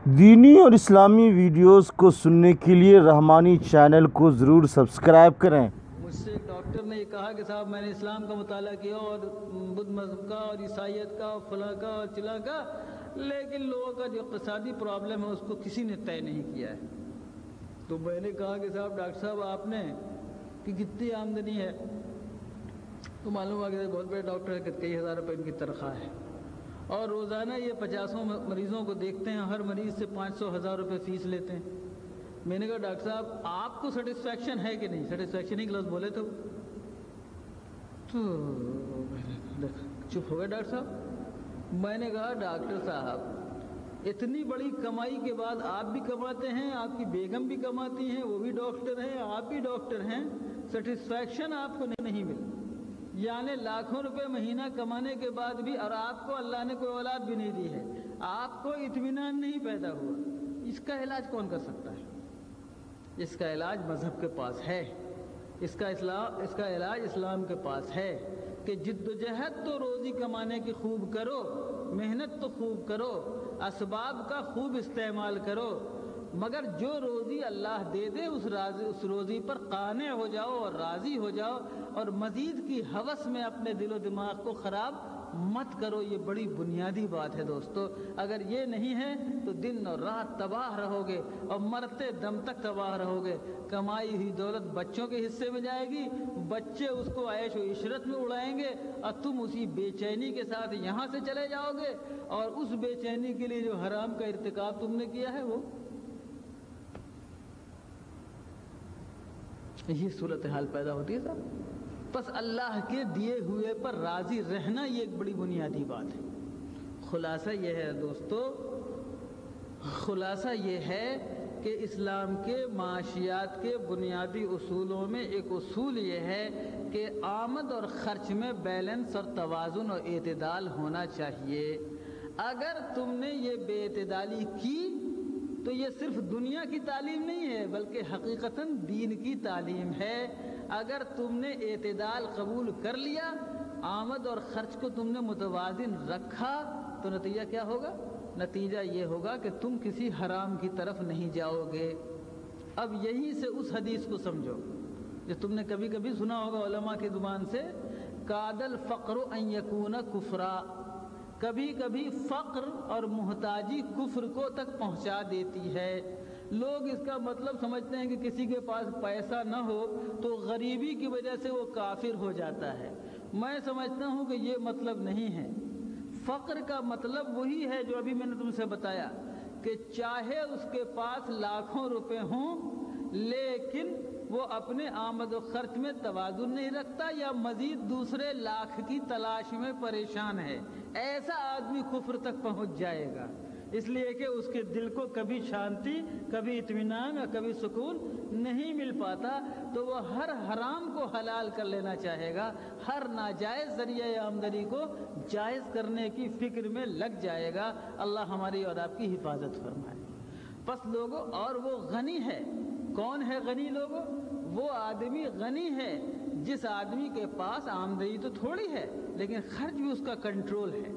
دینی اور اسلامی ویڈیوز کو سننے کے لیے رحمانی چینل کو ضرور سبسکرائب کریں۔ مجھ سے ایک ڈاکٹر نے یہ کہا کہ صاحب میں نے اسلام کا مطالعہ کیا اور بدھ مذہب کا اور عیسائیت کا اور فلاں کا اور چلا کا، لیکن لوگوں کا جو اقتصادی پرابلم ہے اس کو کسی نے طے نہیں کیا ہے۔ تو میں نے کہا کہ صاحب ڈاکٹر صاحب آپ نے کہ کتنی آمدنی ہے؟ تو معلوم ہوا کہ بہت بڑے ڈاکٹر ہے کہ کئی ہزار روپے ان کی تنخواہ ہے، اور روزانہ یہ 50 مریضوں کو دیکھتے ہیں، ہر مریض سے 500,000 روپے فیس لیتے ہیں۔ میں نے کہا ڈاکٹر صاحب آپ کو سیٹسفیکشن ہے کہ نہیں؟ سیٹسفیکشن ہی لفظ بولے تو چپ ہو گئے ڈاکٹر صاحب۔ میں نے کہا ڈاکٹر صاحب اتنی بڑی کمائی کے بعد آپ بھی کماتے ہیں، آپ کی بیگم بھی کماتی ہیں، وہ بھی ڈاکٹر ہیں، آپ بھی ڈاکٹر ہیں، سیٹسفیکشن آپ کو نہیں ملی، یعنی لاکھوں روپے مہینہ کمانے کے بعد بھی، اور آپ کو اللہ نے کوئی اولاد بھی نہیں دی ہے، آپ کو اطمینان نہیں پیدا ہوا۔ اس کا علاج کون کر سکتا ہے؟ اس کا علاج مذہب کے پاس ہے، اس کا علاج اسلام کے پاس ہے کہ جد و جہد تو روزی کمانے کی خوب کرو، محنت تو خوب کرو، اسباب کا خوب استعمال کرو، مگر جو روزی اللہ دے دے اس روزی پر قانع ہو جاؤ اور راضی ہو جاؤ، اور مزید کی ہوس میں اپنے دل و دماغ کو خراب مت کرو۔ یہ بڑی بنیادی بات ہے دوستو۔ اگر یہ نہیں ہے تو دن اور رات تباہ رہو گے اور مرتے دم تک تباہ رہو گے۔ کمائی ہوئی دولت بچوں کے حصے میں جائے گی، بچے اس کو عیش و عشرت میں اڑائیں گے، اور تم اسی بے چینی کے ساتھ یہاں سے چلے جاؤ گے، اور اس بے چینی کے لیے جو حرام کا ارتکاب تم نے کیا ہے وہ یہ صورتحال پیدا ہوتی ہے صاحب۔ بس اللہ کے دیے ہوئے پر راضی رہنا یہ ایک بڑی بنیادی بات ہے۔ خلاصہ یہ ہے دوستو، خلاصہ یہ ہے کہ اسلام کے معاشیات کے بنیادی اصولوں میں ایک اصول یہ ہے کہ آمد اور خرچ میں بیلنس اور توازن اور اعتدال ہونا چاہیے۔ اگر تم نے یہ بے اعتدالی کی تو یہ صرف دنیا کی تعلیم نہیں ہے بلکہ حقیقتاً دین کی تعلیم ہے۔ اگر تم نے اعتدال قبول کر لیا، آمد اور خرچ کو تم نے متوازن رکھا، تو نتیجہ کیا ہوگا؟ نتیجہ یہ ہوگا کہ تم کسی حرام کی طرف نہیں جاؤ گے۔ اب یہیں سے اس حدیث کو سمجھو جو تم نے کبھی کبھی سنا ہوگا علماء کی زبان سے، کاد الفقر ان یکون کفرا۔ کبھی کبھی فقر اور محتاجی کفر کو تک پہنچا دیتی ہے۔ لوگ اس کا مطلب سمجھتے ہیں کہ کسی کے پاس پیسہ نہ ہو تو غریبی کی وجہ سے وہ کافر ہو جاتا ہے۔ میں سمجھتا ہوں کہ یہ مطلب نہیں ہے۔ فقر کا مطلب وہی ہے جو ابھی میں نے تم سے بتایا، کہ چاہے اس کے پاس لاکھوں روپے ہوں لیکن وہ اپنے آمد و خرچ میں توازن نہیں رکھتا، یا مزید دوسرے لاکھ کی تلاش میں پریشان ہے، ایسا آدمی کفر تک پہنچ جائے گا، اس لیے کہ اس کے دل کو کبھی شانتی، کبھی اطمینان اور کبھی سکون نہیں مل پاتا، تو وہ ہر حرام کو حلال کر لینا چاہے گا، ہر ناجائز ذریعہ آمدنی کو جائز کرنے کی فکر میں لگ جائے گا۔ اللہ ہماری اور آپ کی حفاظت فرمائے۔ پس لوگوں، اور وہ غنی ہے۔ کون ہے غنی لوگوں؟ وہ آدمی غنی ہے جس آدمی کے پاس آمدنی تو تھوڑی ہے لیکن خرچ بھی اس کا کنٹرول ہے،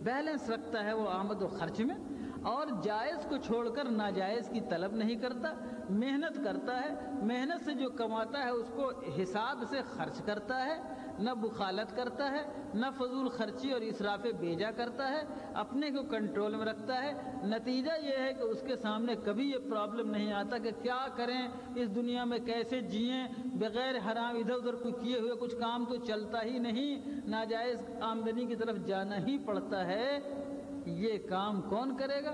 بیلنس رکھتا ہے وہ آمد و خرچ میں، اور جائز کو چھوڑ کر ناجائز کی طلب نہیں کرتا، محنت کرتا ہے، محنت سے جو کماتا ہے اس کو حساب سے خرچ کرتا ہے، نہ بخالت کرتا ہے، نہ فضول خرچی اور اسراف بیجا کرتا ہے، اپنے کو کنٹرول میں رکھتا ہے۔ نتیجہ یہ ہے کہ اس کے سامنے کبھی یہ پرابلم نہیں آتا کہ کیا کریں اس دنیا میں، کیسے جئیں بغیر حرام، ادھر ادھر کوئی کیے ہوئے کچھ کام تو چلتا ہی نہیں، ناجائز آمدنی کی طرف جانا ہی پڑتا ہے۔ یہ کام کون کرے گا؟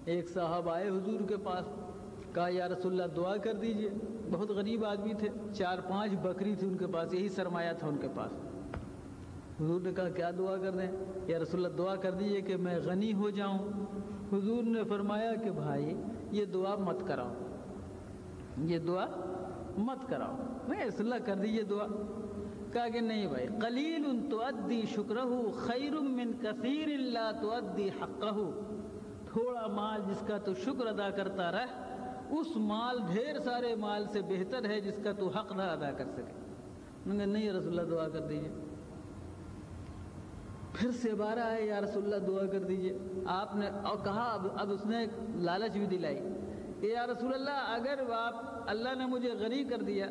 ایک صاحب آئے حضور کے پاس، کہا یا رسول اللہ دعا کر دیجئے۔ بہت غریب آدمی تھے، 4-5 بکری تھی ان کے پاس، یہی سرمایہ تھا ان کے پاس۔ حضور نے کہا کیا دعا کر دیں؟ یا رسول اللہ دعا کر دیجئے کہ میں غنی ہو جاؤں۔ حضور نے فرمایا کہ بھائی یہ دعا مت کراؤ، یہ دعا مت کراؤ۔ میں رسول اللہ کر دیجئے دعا۔ کہا کہ نہیں بھائی، قلیل تؤدی شکرہ خیر من کثیر لا تؤدی حقہ۔ تھوڑا مال جس کا تو شکر ادا کرتا رہ، اس مال ڈھیر سارے مال سے بہتر ہے جس کا تو حق نہ ادا کر سکے۔ میں نے نہیں رسول اللہ دعا کر دیجئے۔ پھر سے بارہ آئے یا رسول اللہ دعا کر دیجئے. آپ نے اور کہا اب اس نے لالچ بھی دلائی کہ یا رسول اللہ اگر اللہ نے مجھے غنی کر دیا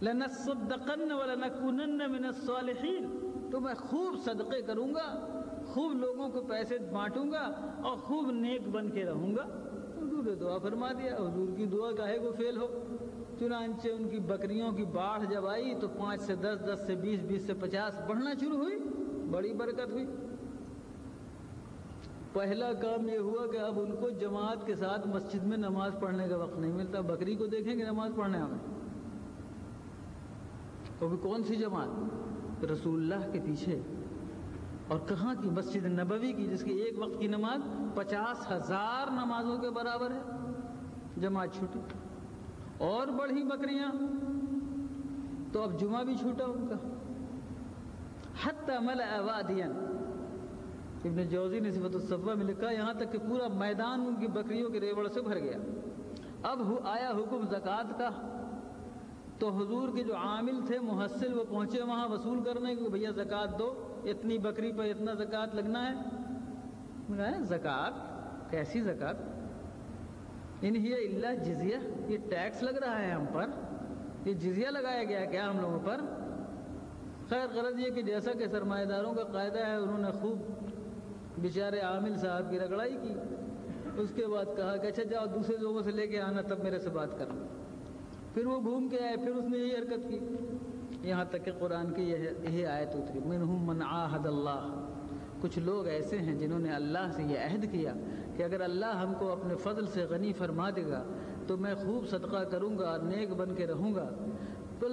لَنَصَّدَّقَنَّ وَلَنَكُونَنَّ مِنَ الصَّالِحِينَ، تو میں خوب صدقے کروں گا، خوب لوگوں کو پیسے بانٹوں گا اور خوب نیک بن کے رہوں گا. حضور نے دعا فرما دیا. حضور کی دعا کاہے کو فیل ہو. چنانچہ ان کی بکریوں کی باڑھ جب آئی تو 5 سے 10، 10 سے 20، 20 سے 50 بڑھنا شروع ہوئی. بڑی برکت ہوئی. پہلا کام یہ ہوا کہ اب ان کو جماعت کے ساتھ مسجد میں نماز پڑھنے کا وقت نہیں ملتا. بکری کو دیکھیں گے نماز پڑھنے ہمیں، تو بھی کون سی جماعت؟ رسول اللہ کے پیچھے. اور کہاں کی؟ مسجد نبوی کی، جس کی ایک وقت کی نماز 50,000 نمازوں کے برابر ہے. جماعت چھوٹی اور بڑھی بکریاں، تو اب جمعہ بھی چھوٹا ان کا. حتی ملأ وادیا، ابن جوزی نے صفت الصفوہ میں لکھا یہاں تک کہ پورا میدان ان کی بکریوں کے ریوڑ سے بھر گیا. اب آیا حکم زکوٰۃ کا، تو حضور کے جو عامل تھے محصل وہ پہنچے وہاں وصول کرنے کہ بھیا زکوٰۃ دو، اتنی بکری پر اتنا زکوٰۃ لگنا ہے. زکوٰۃ؟ کیسی زکوٰۃ؟ ان ہی الا جزیہ، یہ ٹیکس لگ رہا ہے ہم پر، یہ جزیہ لگایا گیا کیا ہم لوگوں پر؟ خیر غرض یہ کہ جیسا کہ سرمایہ داروں کا قاعدہ ہے، انہوں نے خوب بیچارے عامل صاحب کی رگڑائی کی. اس کے بعد کہا کہ اچھا جاؤ دوسرے لوگوں سے لے کے آنا تب میرے سے بات کرنا. پھر وہ گھوم کے آئے، پھر اس نے یہی حرکت کی، یہاں تک کہ قرآن کی یہی آیت اتری منہم من عاہد اللہ. کچھ لوگ ایسے ہیں جنہوں نے اللہ سے یہ عہد کیا کہ اگر اللہ ہم کو اپنے فضل سے غنی فرما دے گا تو میں خوب صدقہ کروں گا، نیک بن کے رہوں گا. تو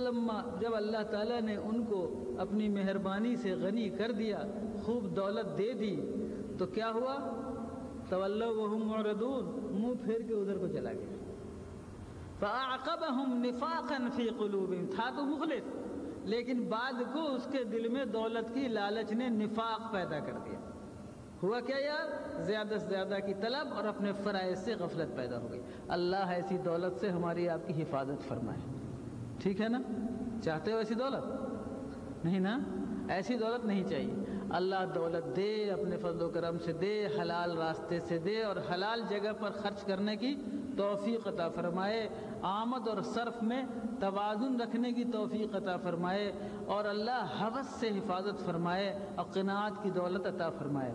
جب اللہ تعالیٰ نے ان کو اپنی مہربانی سے غنی کر دیا، خوب دولت دے دی، تو کیا ہوا؟ تولوا وہم معرضون، منہ پھیر کے ادھر کو چلا گیا. فَأَعْقَبَهُمْ نِفَاقًا فِي قُلُوبِهِمْ، تھا تو مخلص لیکن بعد کو اس کے دل میں دولت کی لالچ نے نفاق پیدا کر دیا. ہوا کیا یار؟ زیادہ سے زیادہ کی طلب اور اپنے فرائض سے غفلت پیدا ہو گئی. اللہ ایسی دولت سے ہماری آپ کی حفاظت فرمائے. ٹھیک ہے نا؟ چاہتے ہو ایسی دولت؟ نہیں نا؟ ایسی دولت نہیں چاہیے. اللہ دولت دے، اپنے فضل و کرم سے دے، حلال راستے سے دے، اور حلال جگہ پر خرچ کرنے کی توفیق عطا فرمائے. آمد اور صرف میں توازن رکھنے کی توفیق عطا فرمائے، اور اللہ ہوس سے حفاظت فرمائے اور قناعت کی دولت عطا فرمائے.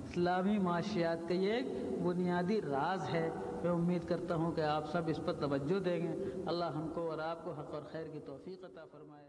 اسلامی معاشیات کا یہ ایک بنیادی راز ہے. میں امید کرتا ہوں کہ آپ سب اس پر توجہ دیں گے. اللہ ہم کو اور آپ کو حق اور خیر کی توفیق عطا فرمائے.